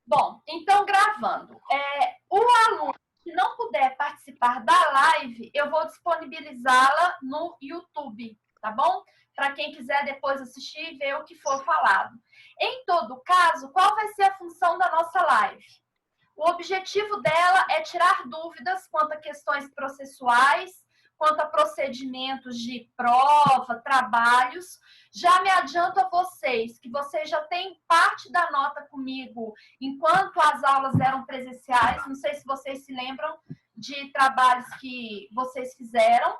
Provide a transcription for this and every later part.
Bom, então gravando. O aluno que não puder participar da live, eu vou disponibilizá-la no YouTube, tá bom? Para quem quiser depois assistir e ver o que for falado. Em todo caso, qual vai ser a função da nossa live? O objetivo dela é tirar dúvidas quanto a questões processuais, quanto a procedimentos de prova, trabalhos. Já me adianto a vocês que vocês já têm parte da nota comigo enquanto as aulas eram presenciais. Não sei se vocês se lembram de trabalhos que vocês fizeram.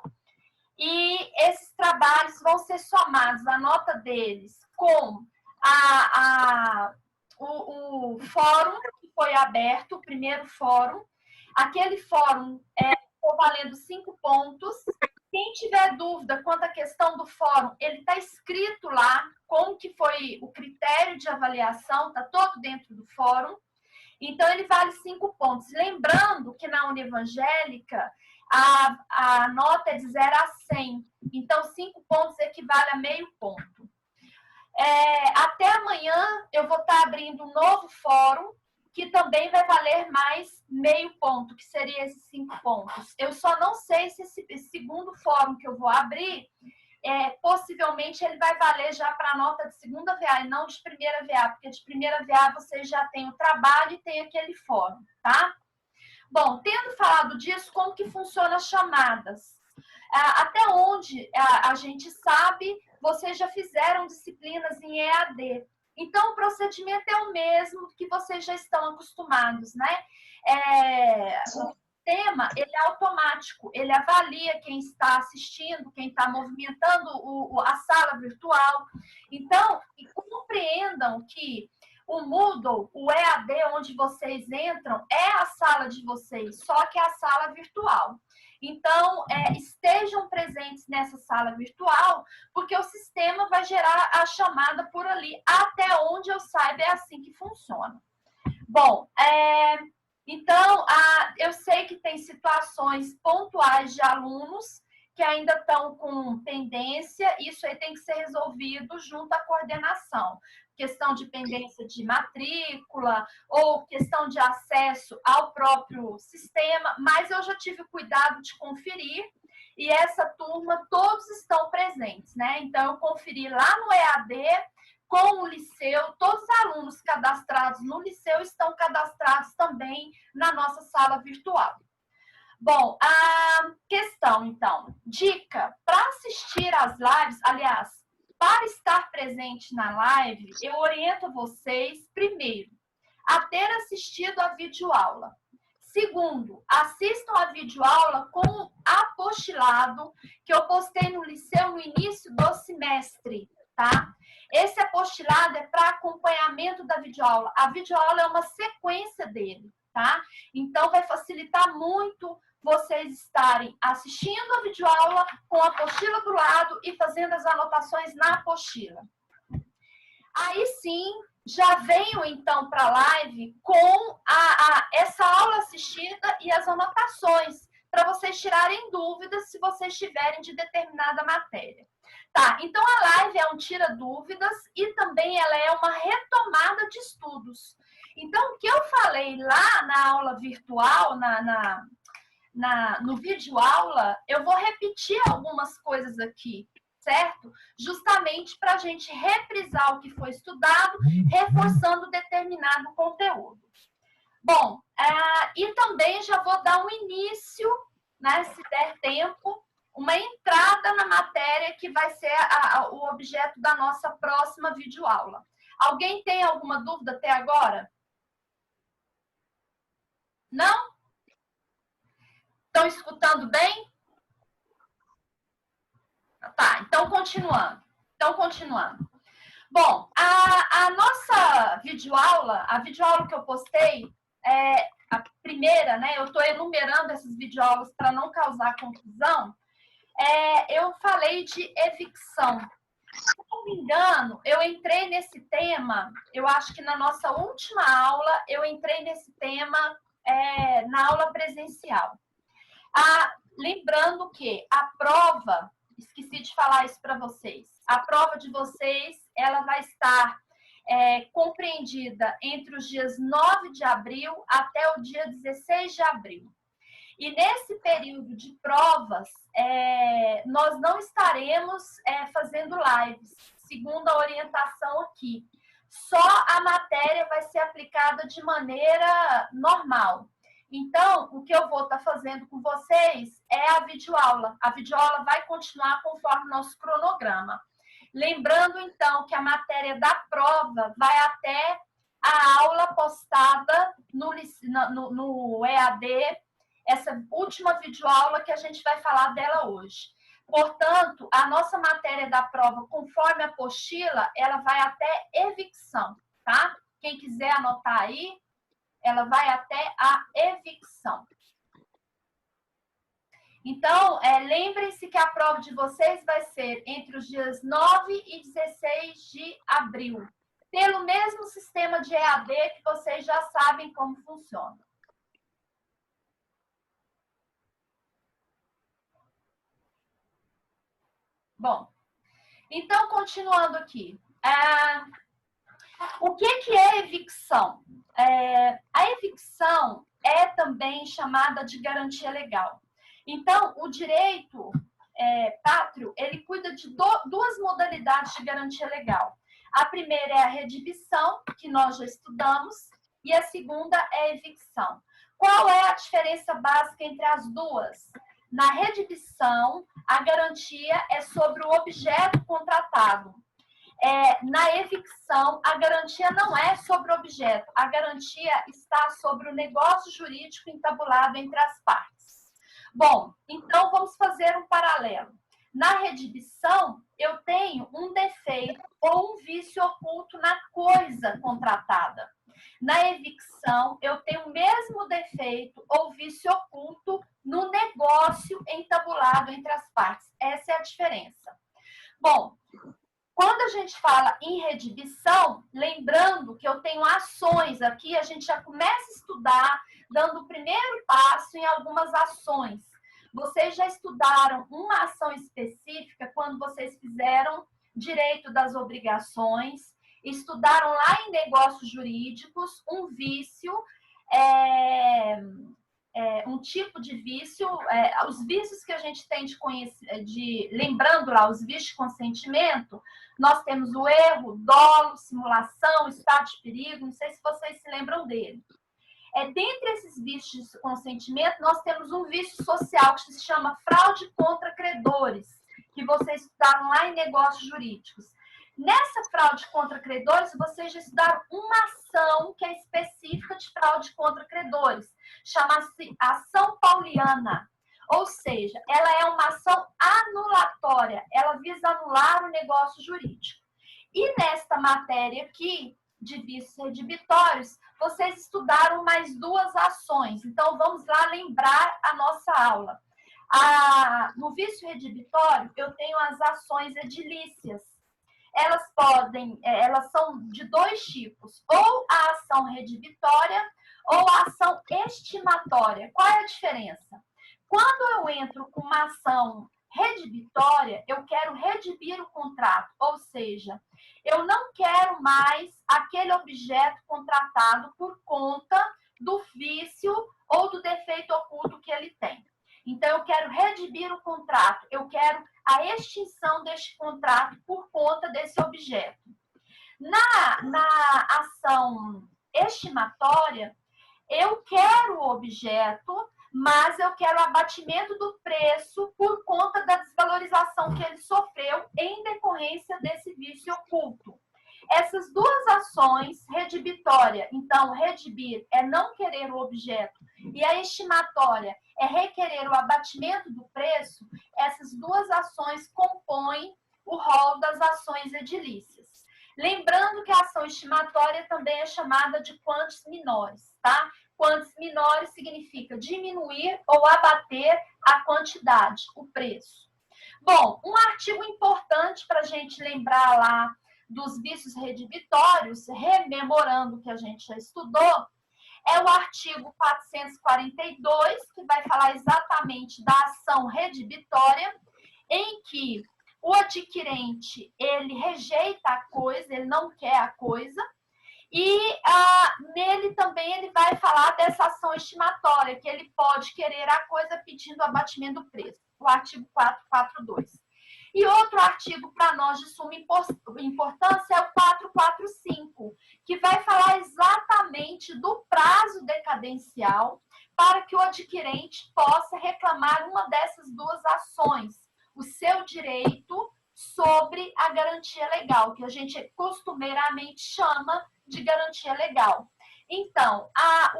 E esses trabalhos vão ser somados, a nota deles, com o fórum que foi aberto, o primeiro fórum. Aquele fórum ficou valendo 5 pontos. Quem tiver dúvida quanto à questão do fórum, ele está escrito lá como que foi o critério de avaliação, está todo dentro do fórum. Então, ele vale 5 pontos. Lembrando que na Univangélica, a nota é de 0 a 100. Então, 5 pontos equivale a meio ponto. Até amanhã, eu vou estar abrindo um novo fórum, que também vai valer mais meio ponto, que seria esses 5 pontos. Eu só não sei se esse segundo fórum que eu vou abrir, possivelmente ele vai valer já para a nota de segunda VA e não de primeira VA, porque de primeira VA você já tem o trabalho e tem aquele fórum, tá? Bom, tendo falado disso, como que funcionam as chamadas? Até onde a gente sabe, vocês já fizeram disciplinas em EAD. Então, o procedimento é o mesmo que vocês já estão acostumados, né? O sistema, ele é automático, ele avalia quem está assistindo, quem está movimentando a sala virtual. Então, compreendam que o Moodle, o EAD onde vocês entram, é a sala de vocês, só que é a sala virtual. Então, estejam presentes nessa sala virtual, porque o sistema vai gerar a chamada por ali. Até onde eu saiba, é assim que funciona. Bom, então, eu sei que tem situações pontuais de alunos que ainda estão com pendência, isso aí tem que ser resolvido junto à coordenação. Questão de pendência de matrícula ou questão de acesso ao próprio sistema, mas eu já tive o cuidado de conferir e essa turma, todos estão presentes, né? Então, eu conferi lá no EAD, com o Liceu, todos os alunos cadastrados no Liceu estão cadastrados também na nossa sala virtual. Bom, a questão, então, dica, para assistir às lives, aliás, para estar presente na live, eu oriento vocês, primeiro, a ter assistido a videoaula. Segundo, assistam a videoaula com apostilado que eu postei no Liceu no início do semestre, tá? Esse apostilado é para acompanhamento da videoaula. A videoaula é uma sequência dele, tá? Então, vai facilitar muito vocês estarem assistindo a videoaula com a apostila do lado e fazendo as anotações na apostila. Aí sim, já venho então para a live com essa aula assistida e as anotações, para vocês tirarem dúvidas se vocês tiverem de determinada matéria. Tá, então a live é um tira dúvidas e também ela é uma retomada de estudos. Então, o que eu falei lá na aula virtual, no vídeo aula, eu vou repetir algumas coisas aqui, certo? Justamente para a gente reprisar o que foi estudado, reforçando determinado conteúdo. Bom, e também já vou dar um início, né, se der tempo, uma entrada na matéria que vai ser o objeto da nossa próxima videoaula. Alguém tem alguma dúvida até agora? Não? Estão escutando bem? Tá, então continuando. Bom, a nossa videoaula, a videoaula que eu postei, a primeira, né? Eu estou enumerando essas videoaulas para não causar confusão. Eu falei de evicção. Se não me engano, eu entrei nesse tema, eu acho que na nossa última aula, eu entrei nesse tema na aula presencial. Lembrando que a prova, esqueci de falar isso para vocês, a prova de vocês, ela vai estar compreendida entre os dias 9 de abril até o dia 16 de abril. E nesse período de provas, nós não estaremos fazendo lives, segundo a orientação aqui. Só a matéria vai ser aplicada de maneira normal. Então, o que eu vou estar fazendo com vocês é a videoaula. A videoaula vai continuar conforme o nosso cronograma. Lembrando, então, que a matéria da prova vai até a aula postada no EAD, essa última videoaula que a gente vai falar dela hoje. Portanto, a nossa matéria da prova, conforme a apostila, ela vai até evicção, tá? Quem quiser anotar aí, ela vai até a evicção. Então, lembrem-se que a prova de vocês vai ser entre os dias 9 e 16 de abril, pelo mesmo sistema de EAD que vocês já sabem como funciona. Bom, então, continuando aqui. O que é evicção? A evicção é também chamada de garantia legal. Então, o direito pátrio, ele cuida de duas modalidades de garantia legal. A primeira é a redibição, que nós já estudamos, e a segunda é a evicção. Qual é a diferença básica entre as duas? Na redibição, a garantia é sobre o objeto contratado. Na evicção, a garantia não é sobre o objeto, a garantia está sobre o negócio jurídico entabulado entre as partes. Bom, então vamos fazer um paralelo. Na redibição, eu tenho um defeito ou um vício oculto na coisa contratada. Na evicção, eu tenho o mesmo defeito ou vício oculto no negócio entabulado entre as partes. Essa é a diferença. Bom, quando a gente fala em redibição, lembrando que eu tenho ações aqui, a gente já começa a estudar, dando o primeiro passo em algumas ações. Vocês já estudaram uma ação específica quando vocês fizeram direito das obrigações, estudaram lá em negócios jurídicos um vício, um tipo de vício, os vícios que a gente tem lembrando lá, os vícios de consentimento, nós temos o erro, dolo, simulação, estado de perigo, não sei se vocês se lembram dele. Dentre esses vícios de consentimento, nós temos um vício social que se chama fraude contra credores, que vocês estudaram lá em negócios jurídicos. Nessa fraude contra credores, vocês já estudaram uma ação que é específica de fraude contra credores, chama-se ação pauliana. Ou seja, ela é uma ação anulatória, ela visa anular o negócio jurídico. E nesta matéria aqui, de vícios redibitórios, vocês estudaram mais duas ações. Então, vamos lá lembrar a nossa aula. No vício redibitório, eu tenho as ações edilícias. Elas são de dois tipos, ou a ação redibitória ou a ação estimatória. Qual é a diferença? Quando eu entro com uma ação redibitória, eu quero redibir o contrato, ou seja, eu não quero mais aquele objeto contratado por conta do vício ou do defeito oculto que ele tem. Então, eu quero redibir o contrato, eu quero a extinção deste contrato por conta desse objeto. Na ação estimatória, eu quero o objeto, mas eu quero o abatimento do preço por conta da desvalorização que ele sofreu em decorrência desse vício oculto. Essas duas ações, redibitória, então, redibir é não querer o objeto, e a estimatória é requerer o abatimento do preço, essas duas ações compõem o rol das ações edilícias. Lembrando que a ação estimatória também é chamada de quantis minores, tá? Quantis minores significa diminuir ou abater a quantidade, o preço. Bom, um artigo importante para a gente lembrar lá dos vícios redibitórios, rememorando o que a gente já estudou, é o artigo 442, que vai falar exatamente da ação redibitória, em que o adquirente, ele rejeita a coisa, ele não quer a coisa, e nele também ele vai falar dessa ação estimatória, que ele pode querer a coisa pedindo abatimento do preço, o artigo 442. E outro artigo para nós de suma importância é o 445, que vai falar exatamente do prazo decadencial para que o adquirente possa reclamar uma dessas duas ações, o seu direito sobre a garantia legal, que a gente costumeiramente chama de garantia legal. Então,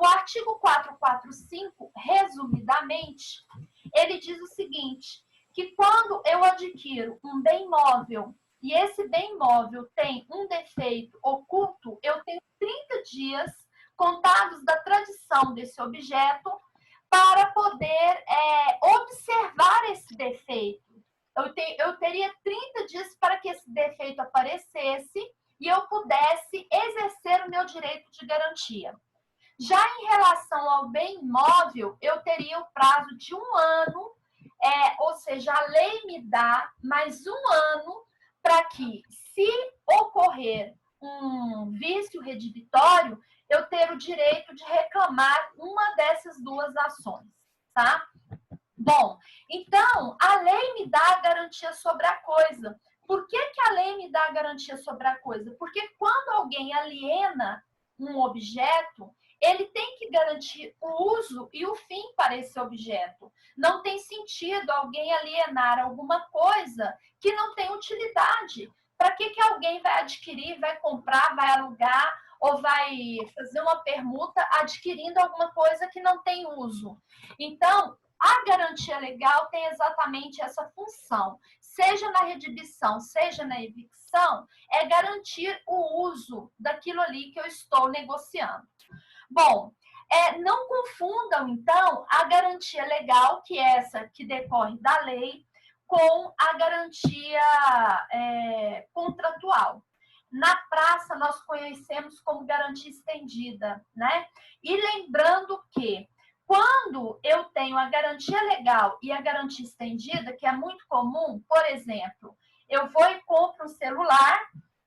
o artigo 445, resumidamente, ele diz o seguinte, que quando eu adquiro um bem móvel e esse bem móvel tem um defeito oculto, eu tenho 30 dias contados da tradição desse objeto para poder observar esse defeito. Eu teria 30 dias para que esse defeito aparecesse e eu pudesse exercer o meu direito de garantia. Já em relação ao bem imóvel, eu teria o prazo de 1 ano, ou seja, a lei me dá mais 1 ano para que, se ocorrer um vício redivitório, eu ter o direito de reclamar uma dessas duas ações, tá? Bom, então, a lei me dá a garantia sobre a coisa. Por que a lei me dá a garantia sobre a coisa? Porque quando alguém aliena um objeto, ele tem que garantir o uso e o fim para esse objeto. Não tem sentido alguém alienar alguma coisa que não tem utilidade. Para que alguém vai adquirir, vai comprar, vai alugar ou vai fazer uma permuta adquirindo alguma coisa que não tem uso? Então, a garantia legal tem exatamente essa função, seja na redibição, seja na evicção, é garantir o uso daquilo ali que eu estou negociando. Bom, não confundam, então, a garantia legal, que é essa que decorre da lei, com a garantia contratual. Na praça, nós conhecemos como garantia estendida, né? E lembrando que quando eu tenho a garantia legal e a garantia estendida, que é muito comum, por exemplo, eu vou e compro um celular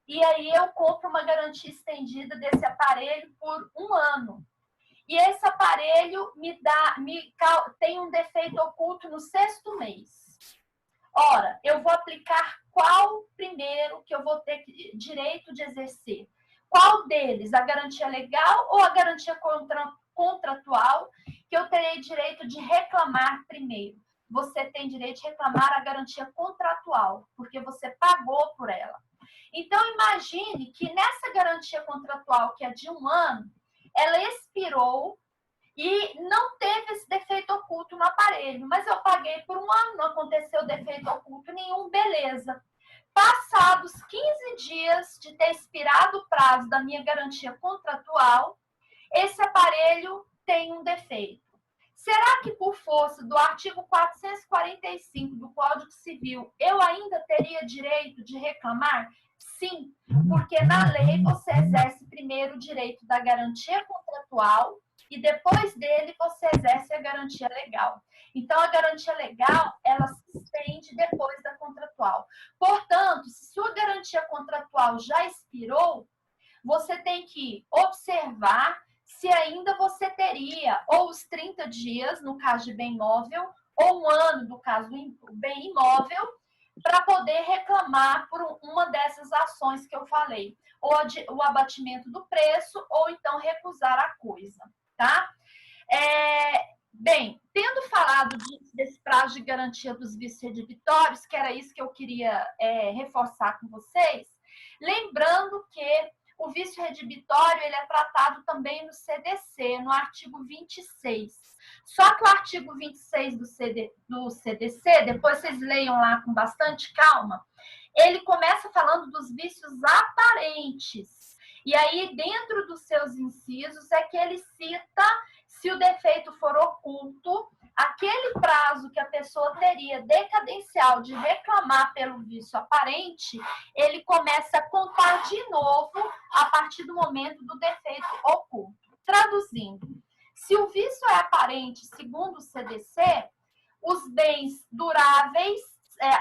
e aí eu compro uma garantia estendida desse aparelho por 1 ano. E esse aparelho tem um defeito oculto no 6º mês. Ora, eu vou aplicar qual primeiro que eu vou ter direito de exercer? Qual deles? A garantia legal ou a garantia contratual, que eu terei direito de reclamar primeiro? Você tem direito de reclamar a garantia contratual, porque você pagou por ela. Então, imagine que nessa garantia contratual, que é de 1 ano, ela expirou e não teve esse defeito oculto no aparelho, mas eu paguei por 1 ano, não aconteceu defeito oculto nenhum, beleza. Passados 15 dias de ter expirado o prazo da minha garantia contratual, esse aparelho tem um defeito. Será que por força do artigo 445 do Código Civil eu ainda teria direito de reclamar? Sim, porque na lei você exerce primeiro o direito da garantia contratual e depois dele você exerce a garantia legal. Então, a garantia legal, ela se estende depois da contratual. Portanto, se sua garantia contratual já expirou, você tem que observar se ainda você teria ou os 30 dias, no caso de bem imóvel, ou 1 ano, no caso do bem imóvel, para poder reclamar por uma dessas ações que eu falei, ou o abatimento do preço, ou então recusar a coisa, tá? Bem, tendo falado desse prazo de garantia dos vícios redivitórios, que era isso que eu queria reforçar com vocês, lembrando que o vício redivitório ele é tratado também no CDC, no artigo 26. Só que o artigo 26 do CDC, depois vocês leiam lá com bastante calma, ele começa falando dos vícios aparentes. E aí, dentro dos seus incisos, é que ele cita, se o defeito for oculto, aquele prazo que a pessoa teria decadencial de reclamar pelo vício aparente, ele começa a contar de novo a partir do momento do defeito oculto. Traduzindo, se o vício é aparente, segundo o CDC, os bens duráveis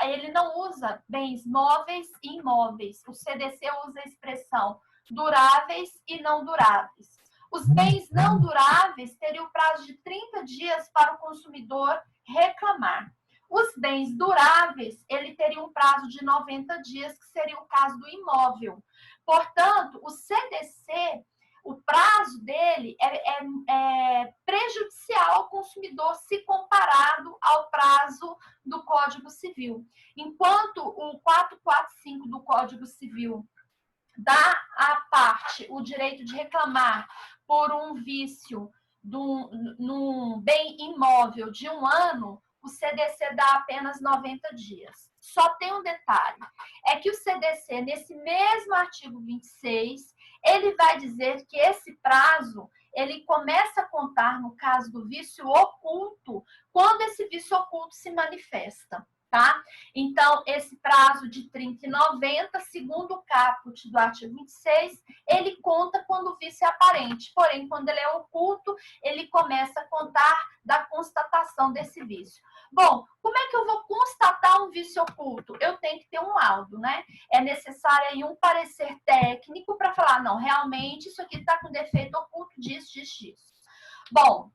ele não usa bens móveis e imóveis. O CDC usa a expressão duráveis e não duráveis. Os bens não duráveis teriam o prazo de 30 dias para o consumidor reclamar. Os bens duráveis, ele teria um prazo de 90 dias, que seria o caso do imóvel. Portanto, o CDC, o prazo dele é prejudicial ao consumidor se comparado ao prazo do Código Civil. Enquanto o 445 do Código Civil dá à parte o direito de reclamar por um vício num bem imóvel de 1 ano, o CDC dá apenas 90 dias. Só tem um detalhe, é que o CDC, nesse mesmo artigo 26, ele vai dizer que esse prazo, ele começa a contar no caso do vício oculto, quando esse vício oculto se manifesta. Tá? Então, esse prazo de 30 e 90, segundo o caput do artigo 26, ele conta quando o vício é aparente. Porém, quando ele é oculto, ele começa a contar da constatação desse vício. Bom, como é que eu vou constatar um vício oculto? Eu tenho que ter um laudo, né? É necessário aí um parecer técnico para falar, não, realmente isso aqui está com defeito oculto disso, disso, disso. Bom,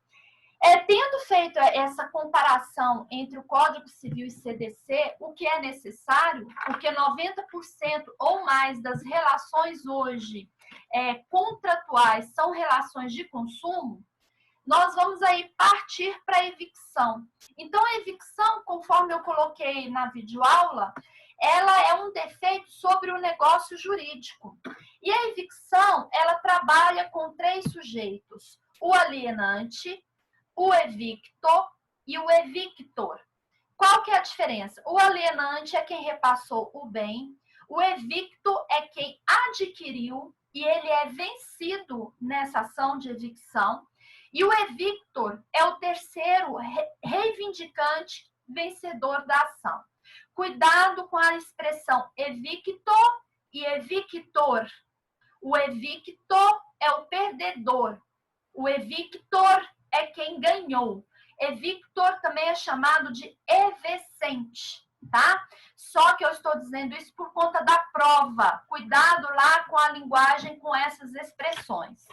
tendo feito essa comparação entre o Código Civil e CDC, o que é necessário, porque 90% ou mais das relações hoje contratuais são relações de consumo, nós vamos aí partir para a evicção. Então, a evicção, conforme eu coloquei na videoaula, ela é um defeito sobre o negócio jurídico. E a evicção, ela trabalha com 3 sujeitos: o alienante, o evicto e o evictor. Qual que é a diferença? O alienante é quem repassou o bem, o evicto é quem adquiriu e ele é vencido nessa ação de evicção, e o evictor é o terceiro reivindicante vencedor da ação. Cuidado com a expressão evicto e evictor. O evicto é o perdedor, o evictor é quem ganhou. Evictor também é chamado de evescente, tá? Só que eu estou dizendo isso por conta da prova. Cuidado lá com a linguagem, com essas expressões.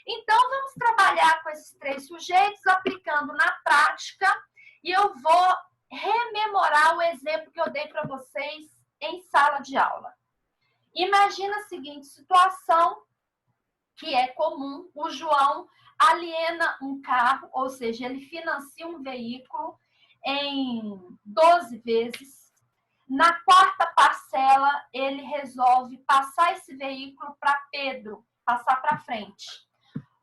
Então, vamos trabalhar com esses 3 sujeitos, aplicando na prática, e eu vou rememorar o exemplo que eu dei para vocês em sala de aula. Imagina a seguinte situação, que é comum: o João aliena um carro, ou seja, ele financia um veículo em 12 vezes. Na 4ª parcela, ele resolve passar esse veículo para Pedro, passar para frente.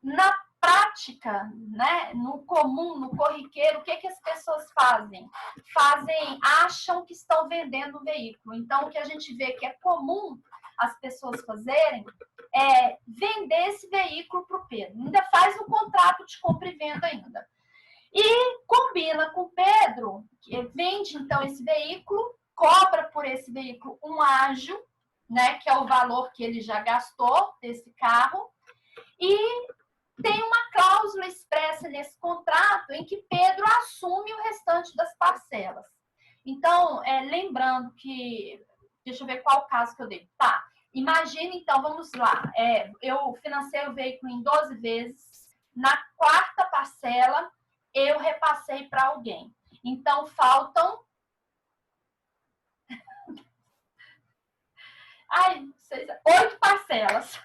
Na prática, né, no comum, no corriqueiro, o que as pessoas fazem? Acham que estão vendendo o veículo. Então, o que a gente vê que é comum as pessoas fazerem é vender esse veículo para o Pedro. Ainda faz um contrato de compra e venda ainda. E combina com o Pedro, que vende então esse veículo, cobra por esse veículo um ágio, né, que é o valor que ele já gastou desse carro, e tem uma cláusula expressa nesse contrato em que Pedro assume o restante das parcelas. Então, lembrando que... Deixa eu ver qual caso que eu dei. Tá, imagina então, vamos lá. Eu financei o veículo em 12 vezes. Na 4ª parcela, eu repassei para alguém. Então, faltam... Ai, 8 parcelas.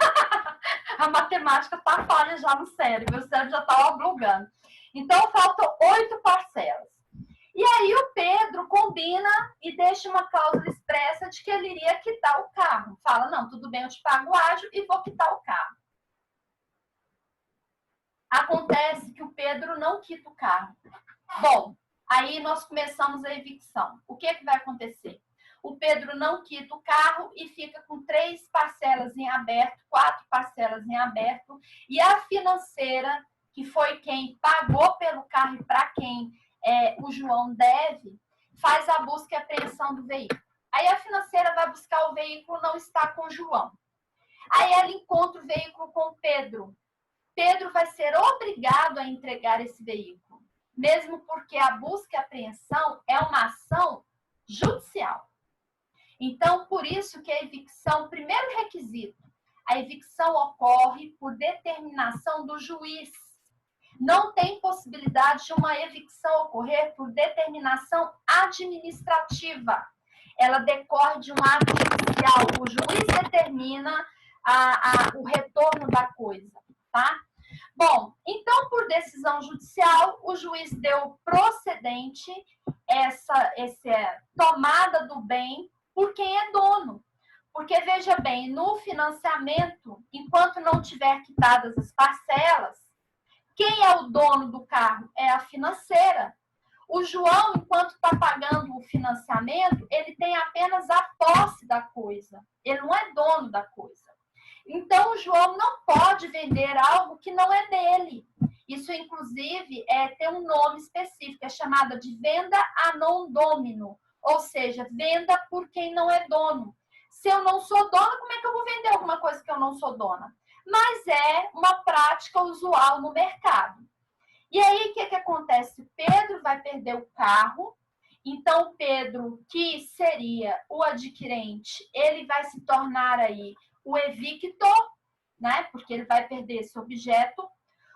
A matemática está falha já no cérebro. O cérebro já está bugando. Então, faltam 8 parcelas. E aí o Pedro combina e deixa uma cláusula expressa de que ele iria quitar o carro. Fala, não, tudo bem, eu te pago o ágio e vou quitar o carro. Acontece que o Pedro não quita o carro. Bom, aí nós começamos a evicção. O que vai acontecer? O Pedro não quita o carro e fica com 3 parcelas em aberto, 4 parcelas em aberto, e a financeira, que foi quem pagou pelo carro e para quem o João deve, faz a busca e apreensão do veículo. Aí a financeira vai buscar o veículo, não está com o João. Aí ela encontra o veículo com o Pedro. Pedro vai ser obrigado a entregar esse veículo, mesmo porque a busca e apreensão é uma ação judicial. Então, por isso que a evicção, primeiro requisito, a evicção ocorre por determinação do juiz. Não tem possibilidade de uma evicção ocorrer por determinação administrativa. Ela decorre de um ato judicial. O juiz determina o retorno da coisa, tá? Bom, então, por decisão judicial, o juiz deu procedente essa tomada do bem por quem é dono. Porque, veja bem, no financiamento, enquanto não tiver quitadas as parcelas, quem é o dono do carro? É a financeira. O João, enquanto está pagando o financiamento, ele tem apenas a posse da coisa. Ele não é dono da coisa. Então, o João não pode vender algo que não é dele. Isso, inclusive, tem um nome específico, é chamada de venda a non domino, ou seja, venda por quem não é dono. Se eu não sou dona, como é que eu vou vender alguma coisa que eu não sou dona? Mas é uma prática usual no mercado. E aí, o que acontece? O Pedro vai perder o carro, então o Pedro, que seria o adquirente, ele vai se tornar aí o evictor, né? Porque ele vai perder esse objeto.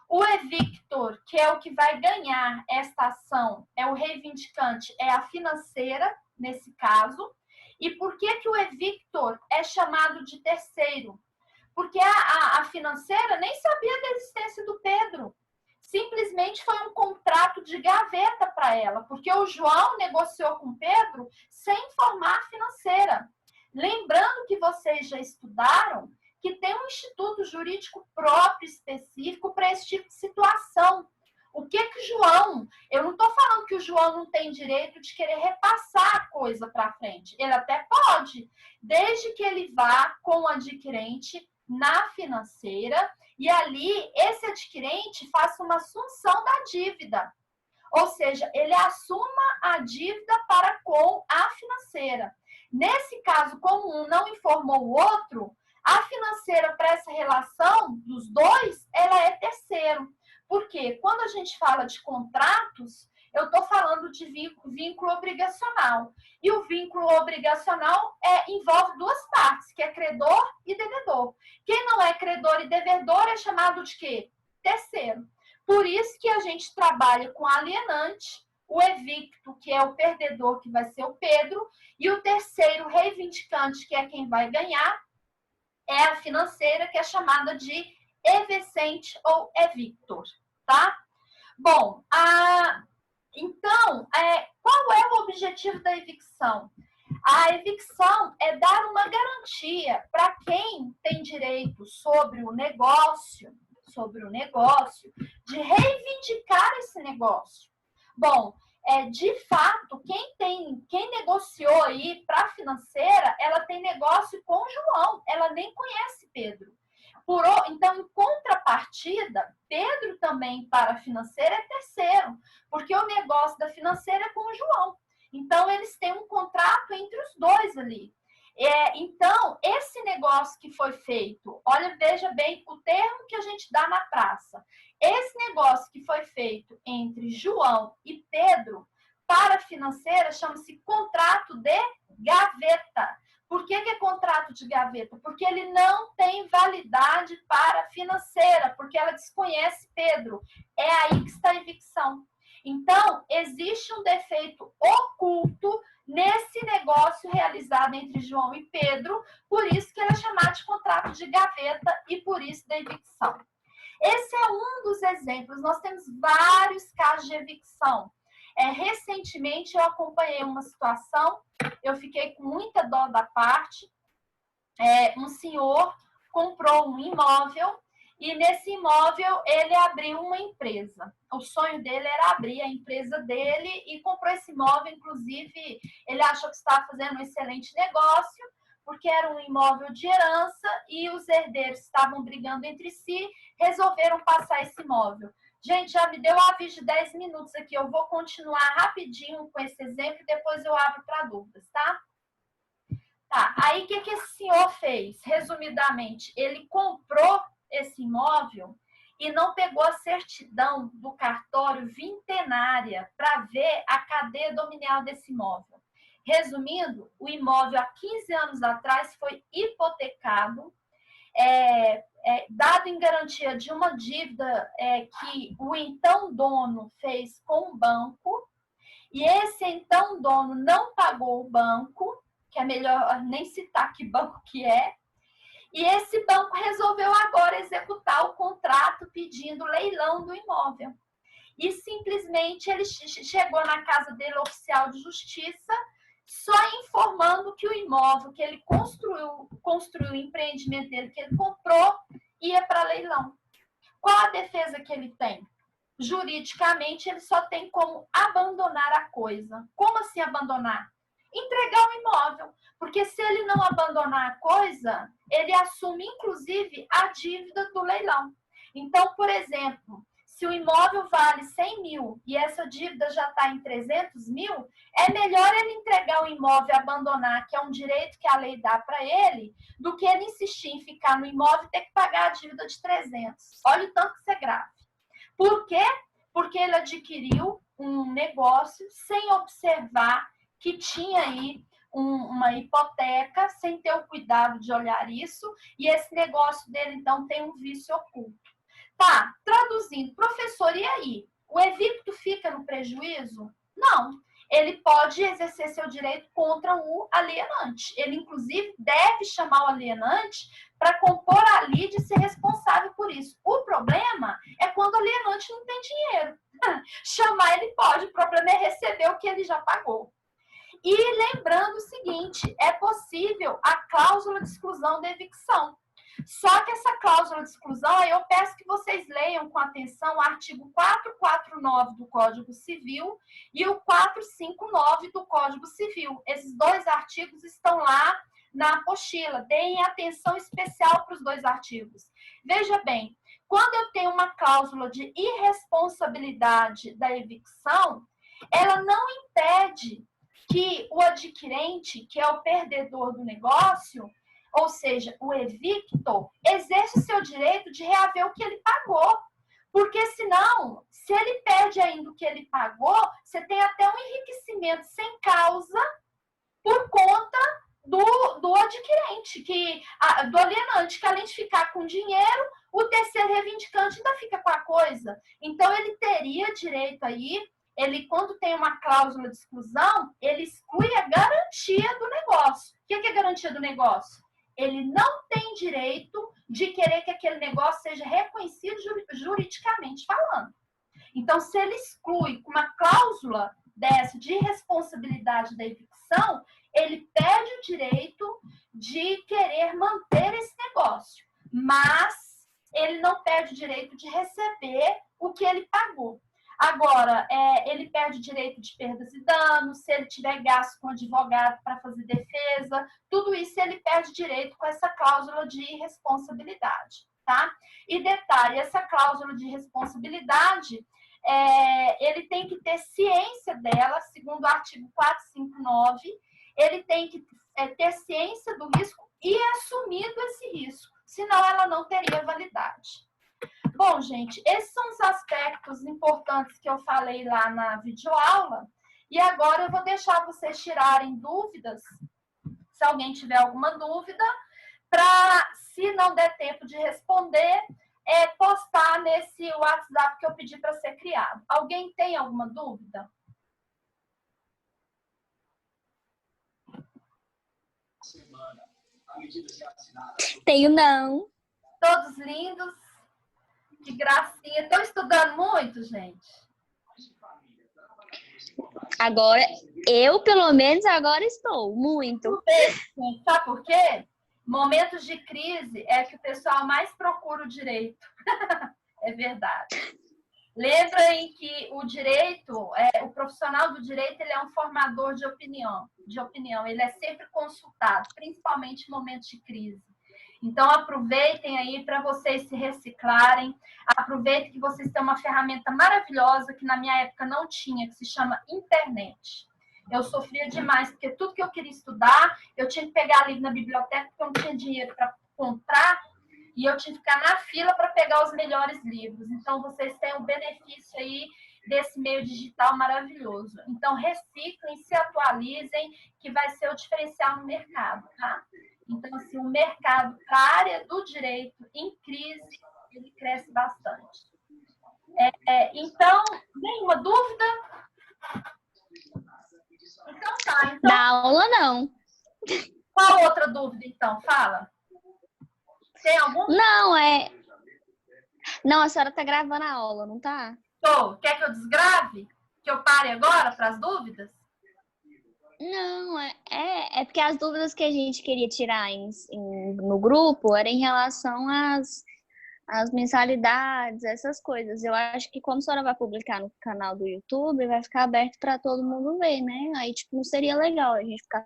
O evictor, que é o que vai ganhar esta ação, é o reivindicante, é a financeira, nesse caso. E por que o evictor é chamado de terceiro? Porque a financeira nem sabia da existência do Pedro. Simplesmente foi um contrato de gaveta para ela, porque o João negociou com o Pedro sem informar a financeira. Lembrando que vocês já estudaram que tem um instituto jurídico próprio, específico, para esse tipo de situação. O que João... Eu não estou falando que o João não tem direito de querer repassar a coisa para frente. Ele até pode, desde que ele vá com o adquirente na financeira e ali esse adquirente faça uma assunção da dívida. Ou seja, ele assuma a dívida para com a financeira. Nesse caso, como um não informou o outro, a financeira, para essa relação dos dois, ela é terceiro. Porque quando a gente fala de contratos, eu estou falando de vínculo obrigacional. E o vínculo obrigacional envolve duas partes, que é credor e devedor. Quem não é credor e devedor é chamado de quê? Terceiro. Por isso que a gente trabalha com alienante, o evicto, que é o perdedor, que vai ser o Pedro, e o terceiro reivindicante, que é quem vai ganhar, é a financeira, que é chamada de evicente ou evictor, tá? Bom, então, qual é o objetivo da evicção? A evicção é dar uma garantia para quem tem direito sobre o negócio, de reivindicar esse negócio. Bom, de fato, quem negociou aí para a financeira, ela tem negócio com o João, ela nem conhece Pedro. Então, em contrapartida, Pedro também para a financeira é terceiro, porque o negócio da financeira é com o João. Então, eles têm um contrato entre os dois ali. Então, esse negócio que foi feito, olha, veja bem o termo que a gente dá na praça. Esse negócio que foi feito entre João e Pedro, para a financeira, chama-se contrato de gaveta. Por que é contrato de gaveta? Porque ele não tem validade para a financeira, porque ela desconhece Pedro. É aí que está a evicção. Então, existe um defeito oculto nesse negócio realizado entre João e Pedro, por isso que ele é chamado de contrato de gaveta e por isso da evicção. Esse é um dos exemplos. Nós temos vários casos de evicção. Recentemente eu acompanhei uma situação, eu fiquei com muita dó da parte. Um senhor comprou um imóvel e nesse imóvel ele abriu uma empresa. O sonho dele era abrir a empresa dele e comprou esse imóvel. Inclusive, ele achou que estava fazendo um excelente negócio, porque era um imóvel de herança e os herdeiros estavam brigando entre si, resolveram passar esse imóvel. Gente, já me deu um aviso de 10 minutos aqui. Eu vou continuar rapidinho com esse exemplo e depois eu abro para dúvidas, tá? Tá, aí o que esse senhor fez? Resumidamente, ele comprou esse imóvel e não pegou a certidão do cartório vintenária para ver a cadeia dominial desse imóvel. Resumindo, o imóvel há 15 anos atrás foi hipotecado, dado em garantia de uma dívida que o então dono fez com o banco, e esse então dono não pagou o banco, que é melhor nem citar que banco que é, e esse banco resolveu agora executar o contrato pedindo leilão do imóvel. E simplesmente ele chegou na casa dele, oficial de justiça, só informando que o imóvel que ele construiu o empreendimento dele, que ele comprou, ia para leilão. Qual a defesa que ele tem? Juridicamente, ele só tem como abandonar a coisa. Como assim abandonar? Entregar o imóvel. Porque se ele não abandonar a coisa, ele assume, inclusive, a dívida do leilão. Então, por exemplo, se o imóvel vale 100 mil e essa dívida já está em 300 mil, é melhor ele entregar o imóvel e abandonar, que é um direito que a lei dá para ele, do que ele insistir em ficar no imóvel e ter que pagar a dívida de 300. Olha o tanto que isso é grave. Por quê? Porque ele adquiriu um negócio sem observar que tinha aí uma hipoteca, sem ter o cuidado de olhar isso, e esse negócio dele, então, tem um vício oculto. Tá, traduzindo, professor, e aí? O evicto fica no prejuízo? Não. Ele pode exercer seu direito contra o alienante. Ele, inclusive, deve chamar o alienante para compor a lide e ser responsável por isso. O problema é quando o alienante não tem dinheiro. Chamar ele pode, o problema é receber o que ele já pagou. E lembrando o seguinte, é possível a cláusula de exclusão da evicção. Só que essa cláusula de exclusão, eu peço que vocês leiam com atenção o artigo 449 do Código Civil e o 459 do Código Civil. Esses dois artigos estão lá na apostila. Deem atenção especial para os dois artigos. Veja bem, quando eu tenho uma cláusula de irresponsabilidade da evicção, ela não impede que o adquirente, que é o perdedor do negócio, ou seja, o evicto, exerce seu direito de reaver o que ele pagou. Porque senão, se ele perde ainda o que ele pagou, você tem até um enriquecimento sem causa por conta do adquirente, do alienante, que além de ficar com dinheiro, o terceiro reivindicante ainda fica com a coisa. Então, ele teria direito aí, quando tem uma cláusula de exclusão, ele exclui a garantia do negócio. O que é garantia do negócio? Ele não tem direito de querer que aquele negócio seja reconhecido juridicamente falando. Então, se ele exclui uma cláusula dessa de responsabilidade da evicção, ele perde o direito de querer manter esse negócio, mas ele não perde o direito de receber o que ele pagou. Agora, ele perde o direito de perdas e danos, se ele tiver gasto com advogado para fazer defesa, tudo isso ele perde direito com essa cláusula de responsabilidade, tá? E detalhe, essa cláusula de responsabilidade, ele tem que ter ciência dela, segundo o artigo 459, ele tem que ter ciência do risco e assumido esse risco, senão ela não teria validade. Bom, gente, esses são os aspectos importantes que eu falei lá na videoaula. E agora eu vou deixar vocês tirarem dúvidas, se alguém tiver alguma dúvida, para, se não der tempo de responder, postar nesse WhatsApp que eu pedi para ser criado. Alguém tem alguma dúvida? Tenho não. Todos lindos. Que gracinha. Estão estudando muito, gente? Agora, eu pelo menos agora estou, muito. Sabe por quê? Momentos de crise é que o pessoal mais procura o direito. É verdade. Lembrem que o direito, o profissional do direito, ele é um formador de opinião. Ele é sempre consultado, principalmente em momentos de crise. Então, aproveitem aí para vocês se reciclarem. Aproveitem que vocês têm uma ferramenta maravilhosa que na minha época não tinha, que se chama internet. Eu sofria demais, porque tudo que eu queria estudar, eu tinha que pegar livro na biblioteca, porque eu não tinha dinheiro para comprar, e eu tinha que ficar na fila para pegar os melhores livros. Então, vocês têm o benefício aí desse meio digital maravilhoso. Então, reciclem, se atualizem, que vai ser o diferencial no mercado, tá? Então, assim, o mercado para a área do direito em crise, ele cresce bastante. Então, nenhuma dúvida? Então tá. Então, Da aula, não. qual outra dúvida, então? Fala. Tem algum? Não, a senhora tá gravando a aula, não tá? Tô. Quer que eu desgrave? Que eu pare agora para as dúvidas? Não, é porque as dúvidas que a gente queria tirar no grupo era em relação às mensalidades, essas coisas. Eu acho que como a senhora vai publicar no canal do YouTube, vai ficar aberto para todo mundo ver, né? Aí, tipo, não seria legal a gente ficar